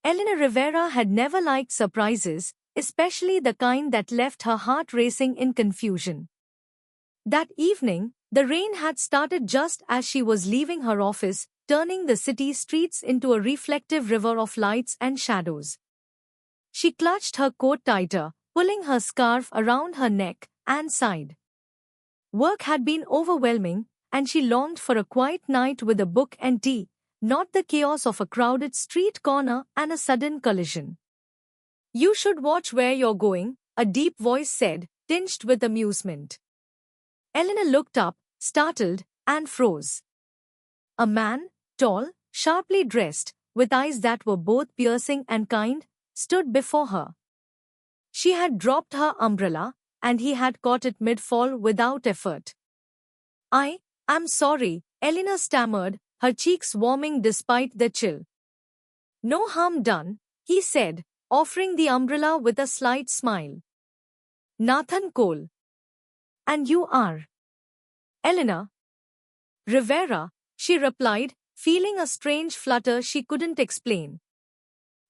Elena Rivera had never liked surprises, especially the kind that left her heart racing in confusion. That evening, the rain had started just as she was leaving her office, turning the city streets into a reflective river of lights and shadows. She clutched her coat tighter, pulling her scarf around her neck, and sighed. Work had been overwhelming, and she longed for a quiet night with a book and tea, not the chaos of a crowded street corner and a sudden collision. "You should watch where you're going," a deep voice said, tinged with amusement. Elena looked up, startled, and froze. A man, tall, sharply dressed, with eyes that were both piercing and kind, stood before her. She had dropped her umbrella, and he had caught it mid-fall without effort. I'm sorry," Elena stammered, her cheeks warming despite the chill. "No harm done," he said, offering the umbrella with a slight smile. "Nathan Cole. And you are?" "Elena Rivera," she replied, feeling a strange flutter she couldn't explain.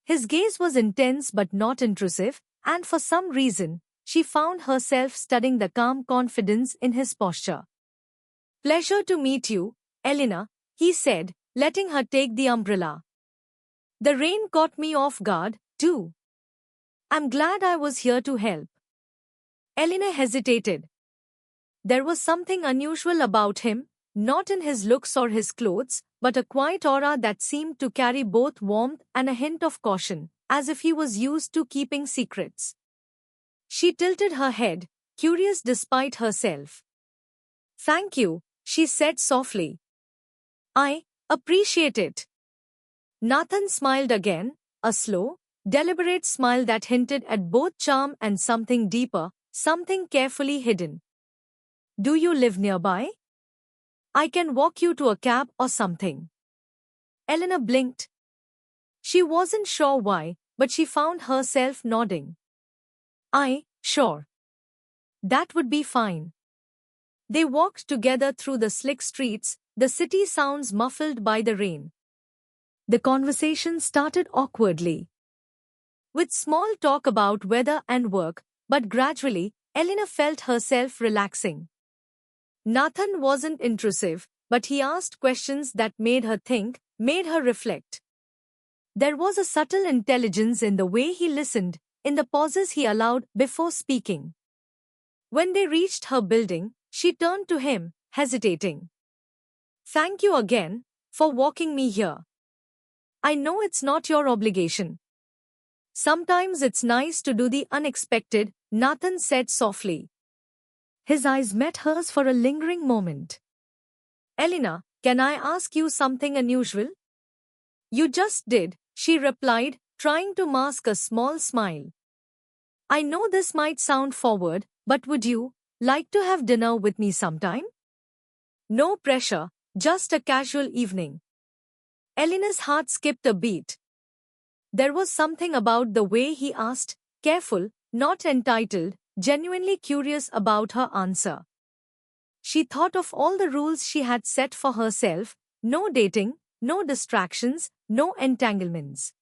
His gaze was intense but not intrusive, and for some reason, she found herself studying the calm confidence in his posture. "Pleasure to meet you, Elena," he said, letting her take the umbrella. "The rain caught me off guard, too. I'm glad I was here to help." Elena hesitated. There was something unusual about him, not in his looks or his clothes, but a quiet aura that seemed to carry both warmth and a hint of caution, as if he was used to keeping secrets. She tilted her head, curious despite herself. "Thank you," she said softly. "I appreciate it." Nathan smiled again, a slow, deliberate smile that hinted at both charm and something deeper, something carefully hidden. "Do you live nearby? I can walk you to a cab or something." Elena blinked. She wasn't sure why, but she found herself nodding. Sure. That would be fine." They walked together through the slick streets, the city sounds muffled by the rain. The conversation started awkwardly, with small talk about weather and work, but gradually, Elena felt herself relaxing. Nathan wasn't intrusive, but he asked questions that made her think, made her reflect. There was a subtle intelligence in the way he listened, in the pauses he allowed before speaking. When they reached her building, she turned to him, hesitating. "Thank you again for walking me here. I know it's not your obligation." "Sometimes it's nice to do the unexpected," Nathan said softly. His eyes met hers for a lingering moment. "Elena, can I ask you something unusual?" "You just did," she replied, trying to mask a small smile. "I know this might sound forward, but would you like to have dinner with me sometime?" "No pressure, just a casual evening." Elena's heart skipped a beat. There was something about the way he asked, careful, not entitled, genuinely curious about her answer. She thought of all the rules she had set for herself: no dating, no distractions, no entanglements.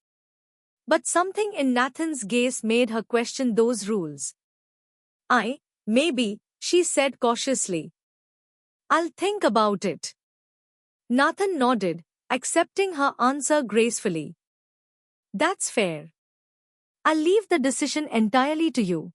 But something in Nathan's gaze made her question those rules. Maybe, she said cautiously. "I'll think about it." Nathan nodded, accepting her answer gracefully. "That's fair. I'll leave the decision entirely to you."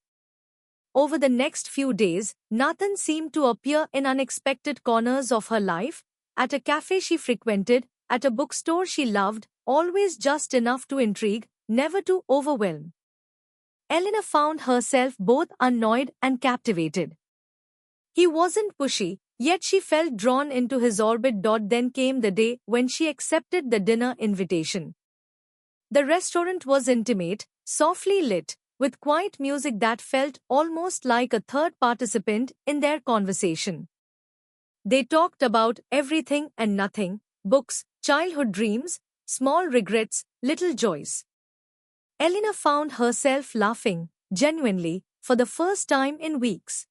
Over the next few days, Nathan seemed to appear in unexpected corners of her life, at a cafe she frequented, at a bookstore she loved, always just enough to intrigue, never to overwhelm. Elena found herself both annoyed and captivated. He wasn't pushy, yet she felt drawn into his orbit. Then came the day when she accepted the dinner invitation. The restaurant was intimate, softly lit, with quiet music that felt almost like a third participant in their conversation. They talked about everything and nothing: books, childhood dreams, small regrets, little joys. Elena found herself laughing, genuinely, for the first time in weeks.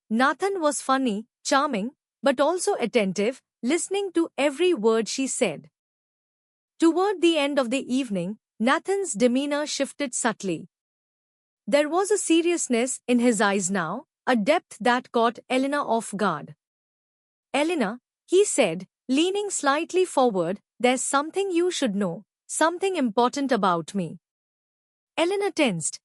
Nathan was funny, charming, but also attentive, listening to every word she said. Toward the end of the evening, Nathan's demeanor shifted subtly. There was a seriousness in his eyes now, a depth that caught Elena off guard. Elena, he said, leaning slightly forward, there's something you should know, something important about me. Elena tensed.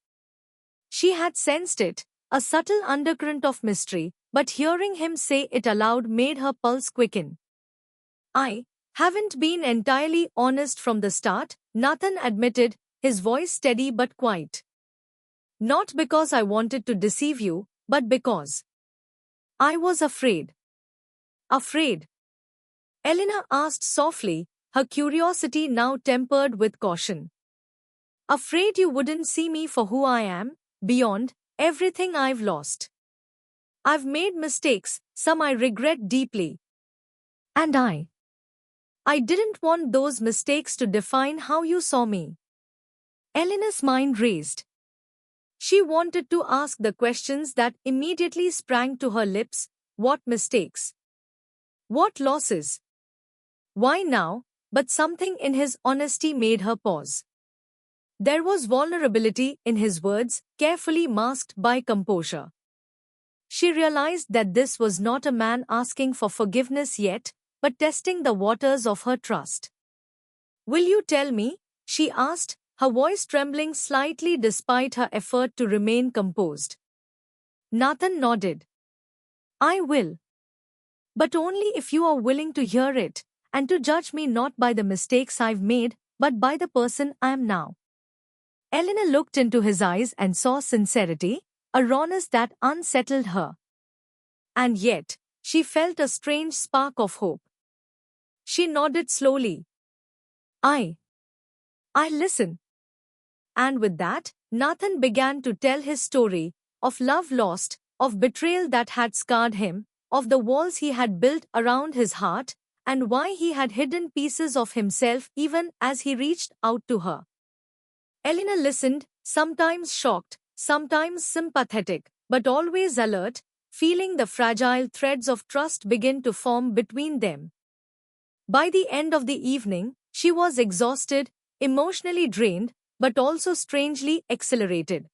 She had sensed it, a subtle undercurrent of mystery, but hearing him say it aloud made her pulse quicken. I haven't been entirely honest from the start, Nathan admitted, his voice steady but quiet. Not because I wanted to deceive you, but because I was afraid. Afraid? Elena asked softly, her curiosity now tempered with caution. Afraid you wouldn't see me for who I am, beyond everything I've lost. I've made mistakes, some I regret deeply. And I didn't want those mistakes to define how you saw me. Elena's mind raced. She wanted to ask the questions that immediately sprang to her lips. What mistakes? What losses? Why now? But something in his honesty made her pause. There was vulnerability in his words, carefully masked by composure. She realized that this was not a man asking for forgiveness yet, but testing the waters of her trust. Will you tell me? She asked, her voice trembling slightly despite her effort to remain composed. Nathan nodded. I will. But only if you are willing to hear it, and to judge me not by the mistakes I've made, but by the person I am now. Elena looked into his eyes and saw sincerity, a rawness that unsettled her. And yet, she felt a strange spark of hope. She nodded slowly. I listen. And with that, Nathan began to tell his story, of love lost, of betrayal that had scarred him, of the walls he had built around his heart, and why he had hidden pieces of himself even as he reached out to her. Elena listened, sometimes shocked, sometimes sympathetic, but always alert, feeling the fragile threads of trust begin to form between them. By the end of the evening, she was exhausted, emotionally drained, but also strangely exhilarated.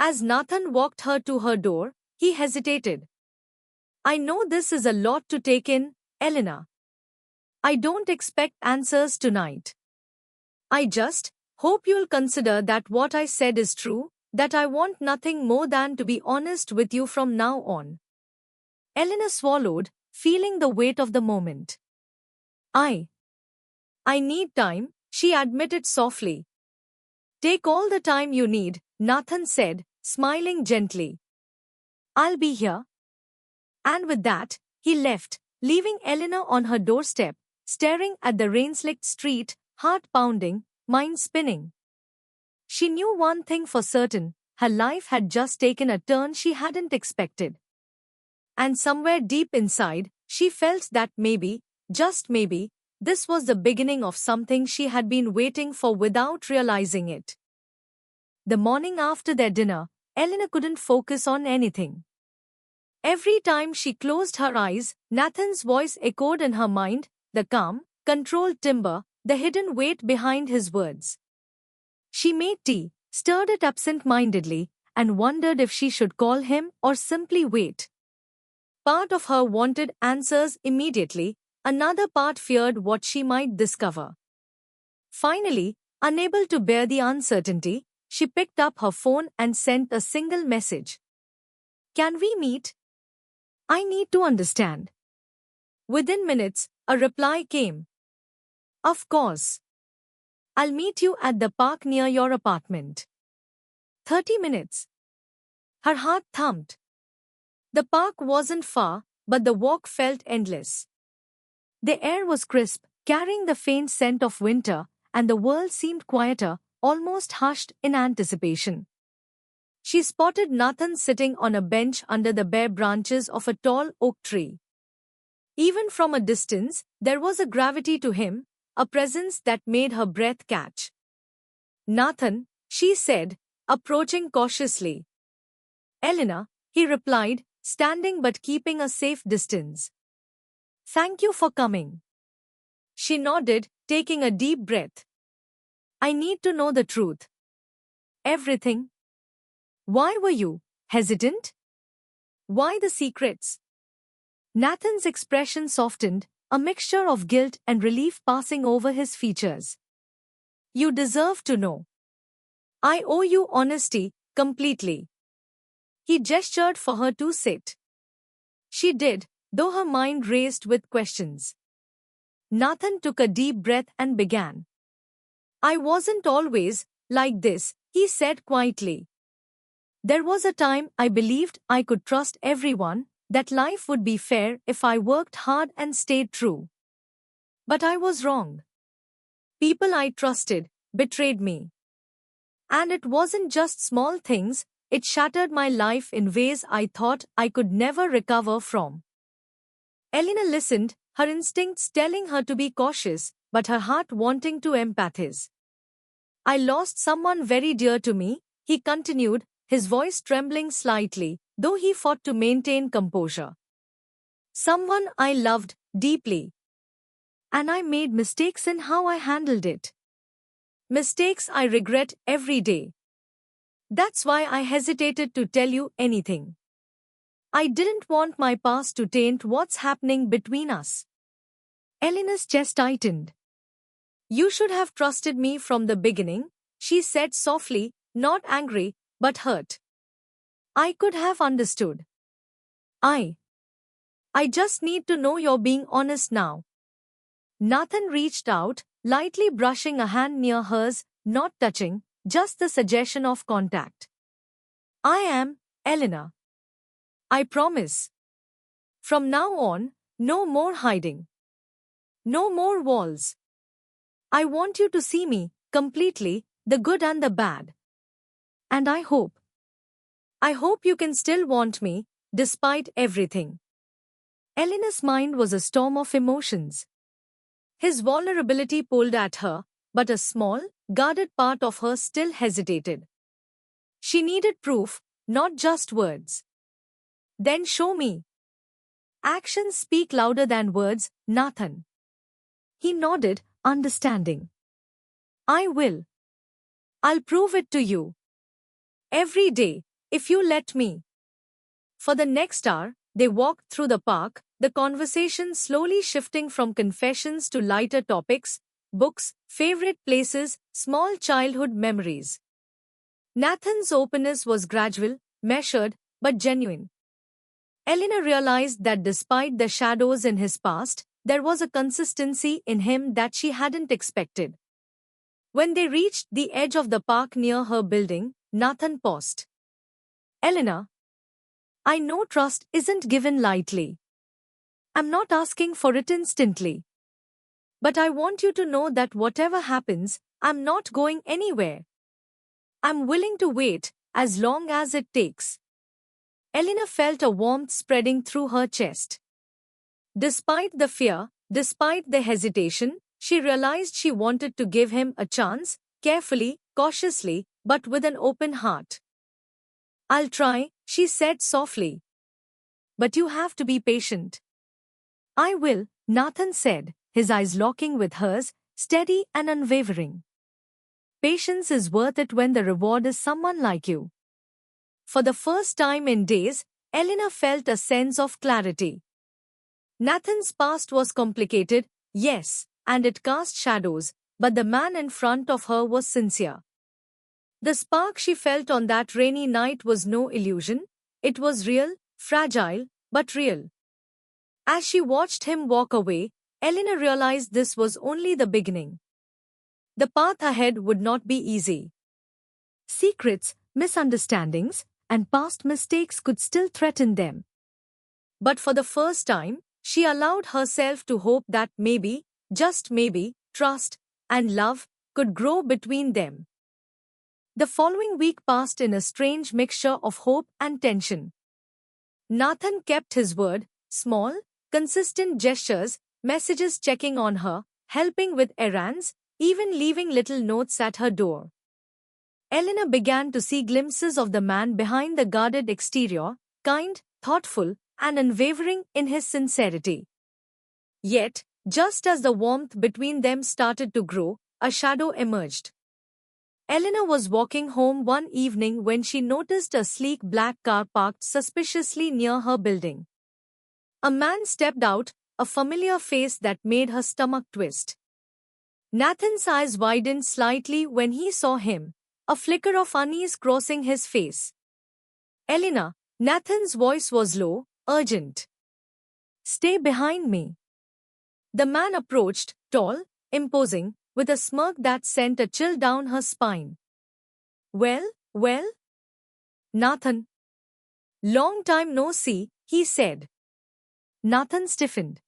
As Nathan walked her to her door, he hesitated. I know this is a lot to take in, Elena. I don't expect answers tonight. I just hope you'll consider that what I said is true, that I want nothing more than to be honest with you from now on. Elena swallowed, feeling the weight of the moment. I need time, she admitted softly. Take all the time you need, Nathan said, smiling gently. I'll be here. And with that, he left, leaving Elena on her doorstep, staring at the rain-slicked street, heart pounding, mind spinning. She knew one thing for certain, her life had just taken a turn she hadn't expected. And somewhere deep inside, she felt that maybe, just maybe, this was the beginning of something she had been waiting for without realizing it. The morning after their dinner, Elena couldn't focus on anything. Every time she closed her eyes, Nathan's voice echoed in her mind, the calm, controlled timbre, the hidden weight behind his words. She made tea, stirred it absent-mindedly, and wondered if she should call him or simply wait. Part of her wanted answers immediately, another part feared what she might discover. Finally, unable to bear the uncertainty, she picked up her phone and sent a single message. Can we meet? I need to understand. Within minutes, a reply came. Of course. I'll meet you at the park near your apartment. 30 minutes. Her heart thumped. The park wasn't far, but the walk felt endless. The air was crisp, carrying the faint scent of winter, and the world seemed quieter, almost hushed in anticipation. She spotted Nathan sitting on a bench under the bare branches of a tall oak tree. Even from a distance, there was a gravity to him, a presence that made her breath catch. Nathan, she said, approaching cautiously. Elena, he replied, standing but keeping a safe distance. Thank you for coming. She nodded, taking a deep breath. I need to know the truth. Everything. Why were you hesitant? Why the secrets? Nathan's expression softened, a mixture of guilt and relief passing over his features. You deserve to know. I owe you honesty, completely. He gestured for her to sit. She did, though her mind raced with questions. Nathan took a deep breath and began. I wasn't always like this, he said quietly. There was a time I believed I could trust everyone, that life would be fair if I worked hard and stayed true. But I was wrong. People I trusted betrayed me. And it wasn't just small things, it shattered my life in ways I thought I could never recover from. Elena listened, her instincts telling her to be cautious, but her heart wanting to empathize. I lost someone very dear to me, he continued, his voice trembling slightly, though he fought to maintain composure. Someone I loved deeply. And I made mistakes in how I handled it. Mistakes I regret every day. That's why I hesitated to tell you anything. I didn't want my past to taint what's happening between us. Elena's chest tightened. You should have trusted me from the beginning, she said softly, not angry, but hurt. I could have understood. I just need to know you're being honest now. Nathan reached out, lightly brushing a hand near hers, not touching, just the suggestion of contact. I am, Elena. I promise. From now on, no more hiding. No more walls. I want you to see me, completely, the good and the bad. And I hope you can still want me, despite everything. Elena's mind was a storm of emotions. His vulnerability pulled at her, but a small, guarded part of her still hesitated. She needed proof, not just words. Then show me. Actions speak louder than words, Nathan. He nodded, understanding. I will. I'll prove it to you. Every day, if you let me. For the next hour, they walked through the park, the conversation slowly shifting from confessions to lighter topics, books, favorite places, small childhood memories. Nathan's openness was gradual, measured, but genuine. Elena realized that despite the shadows in his past, there was a consistency in him that she hadn't expected. When they reached the edge of the park near her building, Nathan paused. Elena, I know trust isn't given lightly. I'm not asking for it instantly. But I want you to know that whatever happens, I'm not going anywhere. I'm willing to wait, as long as it takes. Elena felt a warmth spreading through her chest. Despite the fear, despite the hesitation, she realized she wanted to give him a chance, carefully, cautiously, but with an open heart. I'll try, she said softly. But you have to be patient. I will, Nathan said, his eyes locking with hers, steady and unwavering. Patience is worth it when the reward is someone like you. For the first time in days, Elena felt a sense of clarity. Nathan's past was complicated, yes, and it cast shadows, but the man in front of her was sincere. The spark she felt on that rainy night was no illusion, it was real, fragile, but real. As she watched him walk away, Elena realized this was only the beginning. The path ahead would not be easy. Secrets, misunderstandings, and past mistakes could still threaten them. But for the first time, she allowed herself to hope that maybe, just maybe, trust and love could grow between them. The following week passed in a strange mixture of hope and tension. Nathan kept his word, small, consistent gestures, messages checking on her, helping with errands, even leaving little notes at her door. Elena began to see glimpses of the man behind the guarded exterior, kind, thoughtful, and unwavering in his sincerity. Yet, just as the warmth between them started to grow, a shadow emerged. Elena was walking home one evening when she noticed a sleek black car parked suspiciously near her building. A man stepped out, a familiar face that made her stomach twist. Nathan's eyes widened slightly when he saw him, a flicker of unease crossing his face. Elena, Nathan's voice was low, urgent. Stay behind me. The man approached, tall, imposing, with a smirk that sent a chill down her spine. Well? Nathan. Long time no see, he said. Nathan stiffened.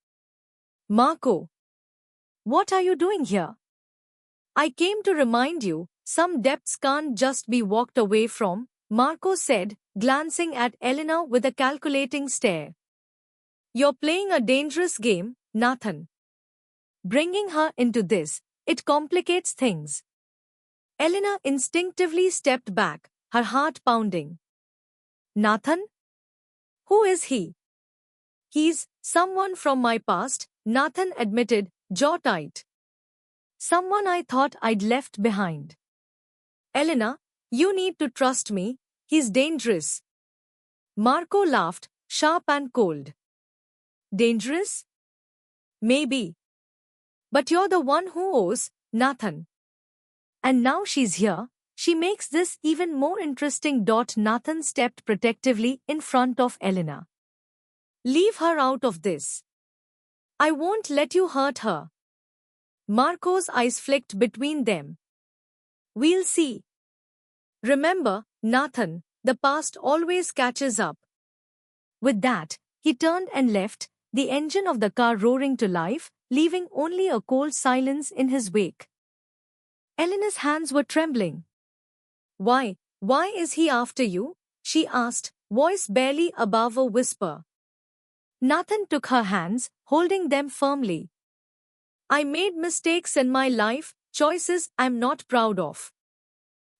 Marco. What are you doing here? I came to remind you, some depths can't just be walked away from, Marco said, glancing at Elena with a calculating stare. You're playing a dangerous game, Nathan. Bringing her into this, it complicates things. Elena instinctively stepped back, her heart pounding. Nathan? Who is he? He's someone from my past, Nathan admitted, jaw tight. Someone I thought I'd left behind. Elena, you need to trust me, he's dangerous. Marco laughed, sharp and cold. Dangerous? Maybe. But you're the one who owes, Nathan. And now she's here, she makes this even more interesting. Nathan stepped protectively in front of Elena. Leave her out of this. I won't let you hurt her. Marco's eyes flicked between them. We'll see. Remember, Nathan, the past always catches up. With that, he turned and left, the engine of the car roaring to life, leaving only a cold silence in his wake. Elena's hands were trembling. Why is he after you? She asked, voice barely above a whisper. Nathan took her hands, holding them firmly. I made mistakes in my life, choices I'm not proud of.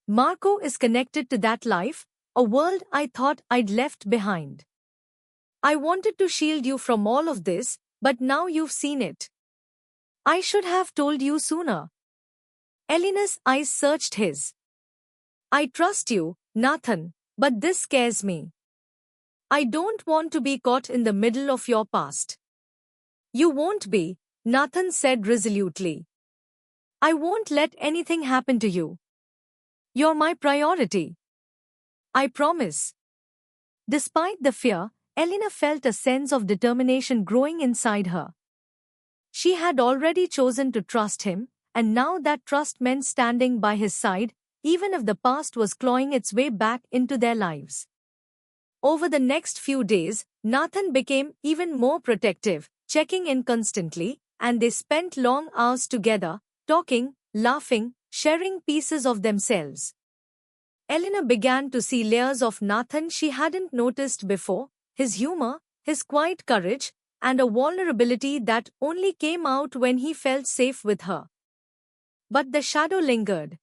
Marco is connected to that life, a world I thought I'd left behind. I wanted to shield you from all of this, but now you've seen it. I should have told you sooner. Elena's eyes searched his. I trust you, Nathan, but this scares me. I don't want to be caught in the middle of your past. You won't be, Nathan said resolutely. I won't let anything happen to you. You're my priority. I promise. Despite the fear, Elena felt a sense of determination growing inside her. She had already chosen to trust him, and now that trust meant standing by his side, even if the past was clawing its way back into their lives. Over the next few days, Nathan became even more protective, checking in constantly, and they spent long hours together, talking, laughing, sharing pieces of themselves. Elena began to see layers of Nathan she hadn't noticed before, his humor, his quiet courage, and a vulnerability that only came out when he felt safe with her. But the shadow lingered.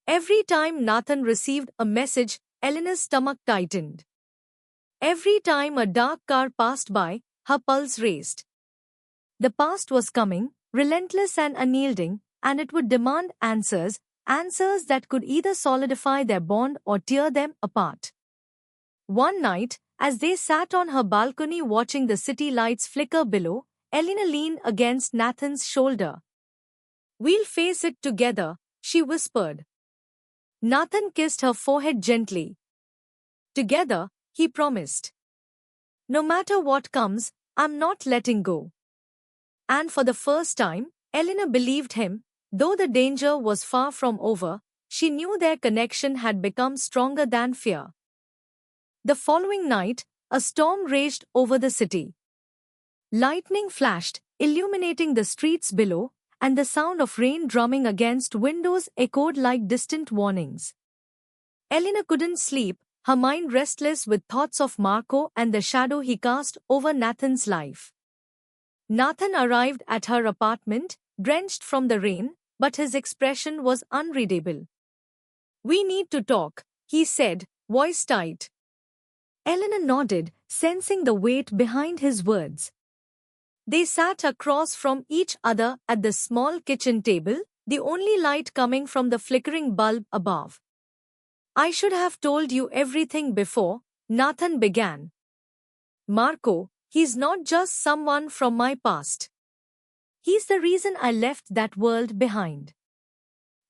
Every time Nathan received a message, Elena's stomach tightened. Every time a dark car passed by, her pulse raced. The past was coming, relentless and unyielding, and it would demand answers that could either solidify their bond or tear them apart. One night, as they sat on her balcony watching the city lights flicker below, Elena leaned against Nathan's shoulder. We'll face it together, she whispered. Nathan kissed her forehead gently. Together, he promised. No matter what comes, I'm not letting go. And for the first time, Elena believed him. Though the danger was far from over, she knew their connection had become stronger than fear. The following night, a storm raged over the city. Lightning flashed, illuminating the streets below, and the sound of rain drumming against windows echoed like distant warnings. Elena couldn't sleep, her mind restless with thoughts of Marco and the shadow he cast over Nathan's life. Nathan arrived at her apartment, drenched from the rain, but his expression was unreadable. We need to talk, he said, voice tight. Elena nodded, sensing the weight behind his words. They sat across from each other at the small kitchen table, the only light coming from the flickering bulb above. I should have told you everything before, Nathan began. Marco, he's not just someone from my past. He's the reason I left that world behind.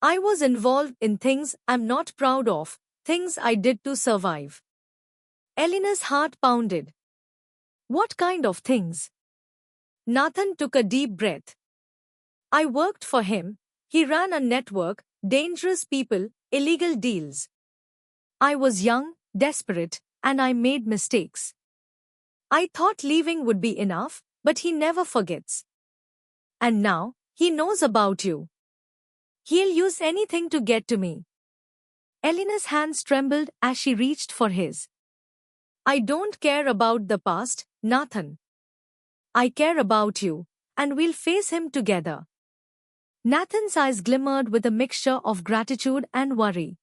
I was involved in things I'm not proud of, things I did to survive. Elena's heart pounded. What kind of things? Nathan took a deep breath. I worked for him. He ran a network, dangerous people, illegal deals. I was young, desperate, and I made mistakes. I thought leaving would be enough, but he never forgets. And now, he knows about you. He'll use anything to get to me. Elena's hands trembled as she reached for his. I don't care about the past, Nathan. I care about you, and we'll face him together. Nathan's eyes glimmered with a mixture of gratitude and worry.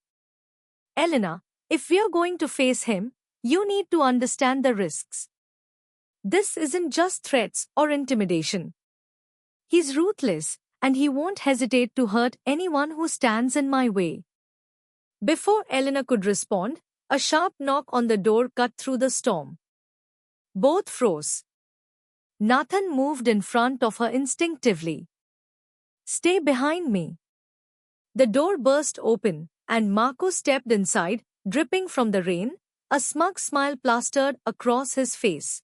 Elena, if we're going to face him, you need to understand the risks. This isn't just threats or intimidation. He's ruthless, and he won't hesitate to hurt anyone who stands in my way. Before Elena could respond, a sharp knock on the door cut through the storm. Both froze. Nathan moved in front of her instinctively. Stay behind me. The door burst open, and Marco stepped inside, dripping from the rain, a smug smile plastered across his face.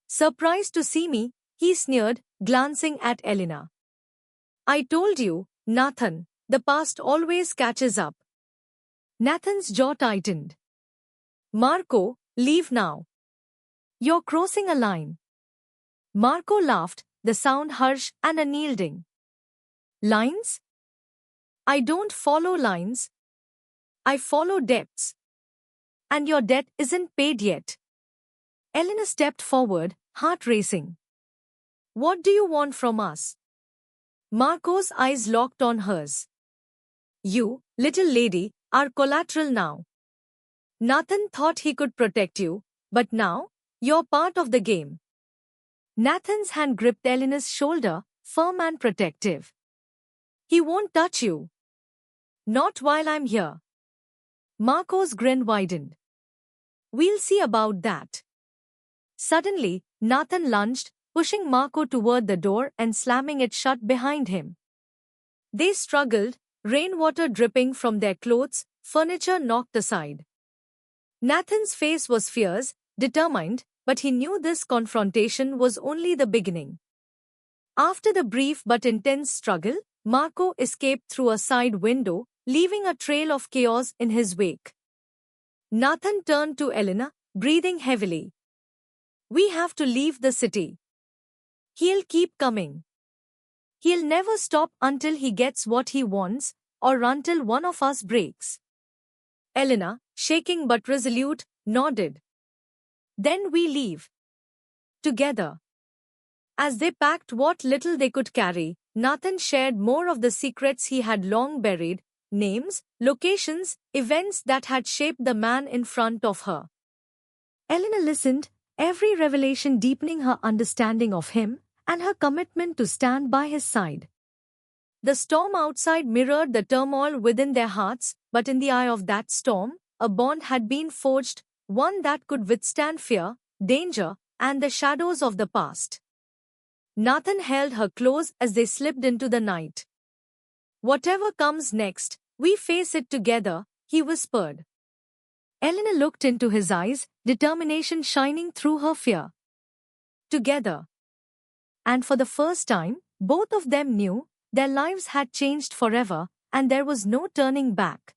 Surprised to see me, he sneered, glancing at Elena. I told you, Nathan, the past always catches up. Nathan's jaw tightened. Marco, leave now. You're crossing a line. Marco laughed, the sound harsh and unyielding. Lines? I don't follow lines. I follow debts. And your debt isn't paid yet. Elena stepped forward, heart racing. What do you want from us? Marco's eyes locked on hers. You, little lady, are collateral now. Nathan thought he could protect you, but now, you're part of the game. Nathan's hand gripped Elena's shoulder, firm and protective. He won't touch you. Not while I'm here. Marco's grin widened. We'll see about that. Suddenly, Nathan lunged, pushing Marco toward the door and slamming it shut behind him. They struggled, rainwater dripping from their clothes, furniture knocked aside. Nathan's face was fierce, determined, but he knew this confrontation was only the beginning. After the brief but intense struggle, Marco escaped through a side window, leaving a trail of chaos in his wake. Nathan turned to Elena, breathing heavily. We have to leave the city. He'll keep coming. He'll never stop until he gets what he wants, or until one of us breaks. Elena, shaking but resolute, nodded. Then we leave. Together. As they packed what little they could carry, Nathan shared more of the secrets he had long buried, names, locations, events that had shaped the man in front of her. Elena listened, every revelation deepening her understanding of him and her commitment to stand by his side. The storm outside mirrored the turmoil within their hearts, but in the eye of that storm, a bond had been forged, one that could withstand fear, danger, and the shadows of the past. Nathan held her close as they slipped into the night. Whatever comes next, we face it together, he whispered. Elena looked into his eyes, determination shining through her fear. Together. And for the first time, both of them knew their lives had changed forever, and there was no turning back.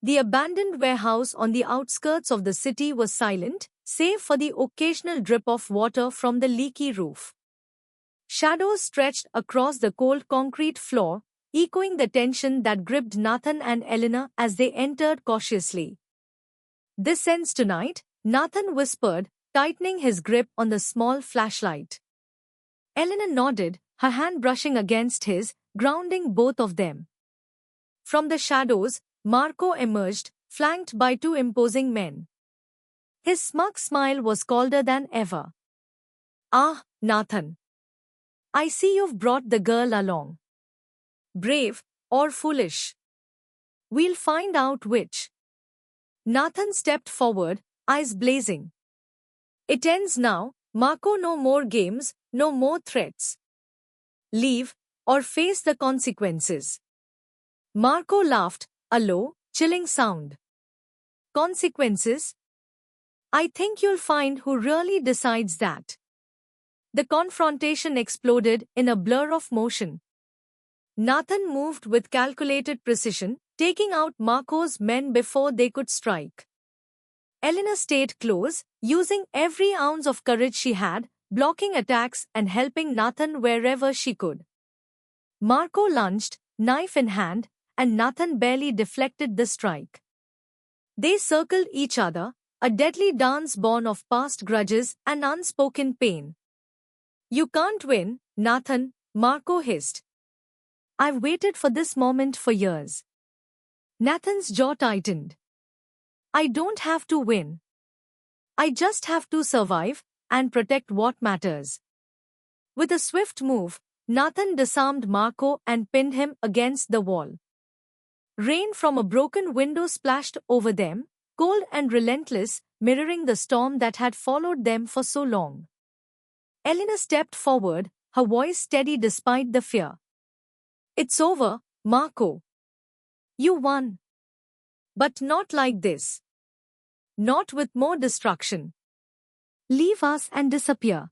The abandoned warehouse on the outskirts of the city was silent, save for the occasional drip of water from the leaky roof. Shadows stretched across the cold concrete floor, echoing the tension that gripped Nathan and Elena as they entered cautiously. This ends tonight, Nathan whispered, tightening his grip on the small flashlight. Elena nodded, her hand brushing against his, grounding both of them. From the shadows, Marco emerged, flanked by two imposing men. His smug smile was colder than ever. Ah, Nathan. I see you've brought the girl along. brave, or foolish? We'll find out which. Nathan stepped forward, eyes blazing. It ends now, Marco. No more games, no more threats. Leave, or face the consequences. Marco laughed, a low, chilling sound. Consequences? I think you'll find who really decides that. The confrontation exploded in a blur of motion. Nathan moved with calculated precision, taking out Marco's men before they could strike. Elena stayed close, using every ounce of courage she had, blocking attacks and helping Nathan wherever she could. Marco lunged, knife in hand, and Nathan barely deflected the strike. They circled each other, a deadly dance born of past grudges and unspoken pain. You can't win, Nathan, Marco hissed. I've waited for this moment for years. Nathan's jaw tightened. I don't have to win. I just have to survive and protect what matters. With a swift move, Nathan disarmed Marco and pinned him against the wall. Rain from a broken window splashed over them, cold and relentless, mirroring the storm that had followed them for so long. Elena stepped forward, her voice steady despite the fear. It's over, Marco. You won. But not like this. Not with more destruction. Leave us and disappear.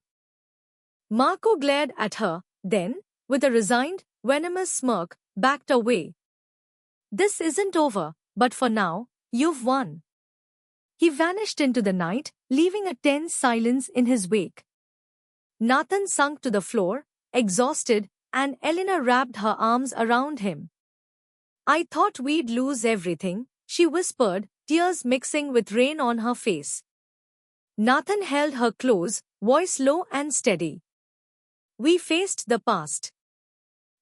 Marco glared at her, then, with a resigned, venomous smirk, backed away. This isn't over, but for now, you've won. He vanished into the night, leaving a tense silence in his wake. Nathan sunk to the floor, exhausted, and Elena wrapped her arms around him. I thought we'd lose everything, she whispered, tears mixing with rain on her face. Nathan held her close, voice low and steady. We faced the past.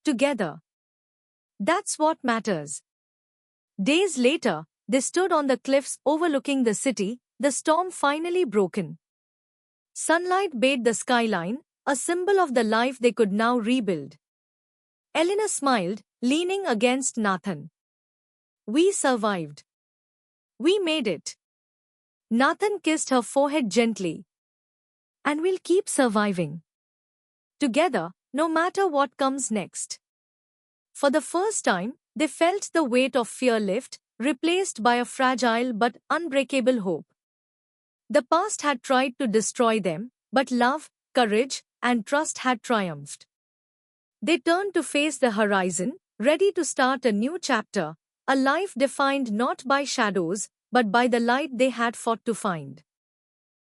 Together. That's what matters. Days later, they stood on the cliffs overlooking the city, the storm finally broken. Sunlight bathed the skyline, a symbol of the life they could now rebuild. Elena smiled, leaning against Nathan. We survived. We made it. Nathan kissed her forehead gently. And we'll keep surviving. Together, no matter what comes next. For the first time, they felt the weight of fear lift, replaced by a fragile but unbreakable hope. The past had tried to destroy them, but love, courage, and trust had triumphed. They turned to face the horizon, ready to start a new chapter, a life defined not by shadows, but by the light they had fought to find.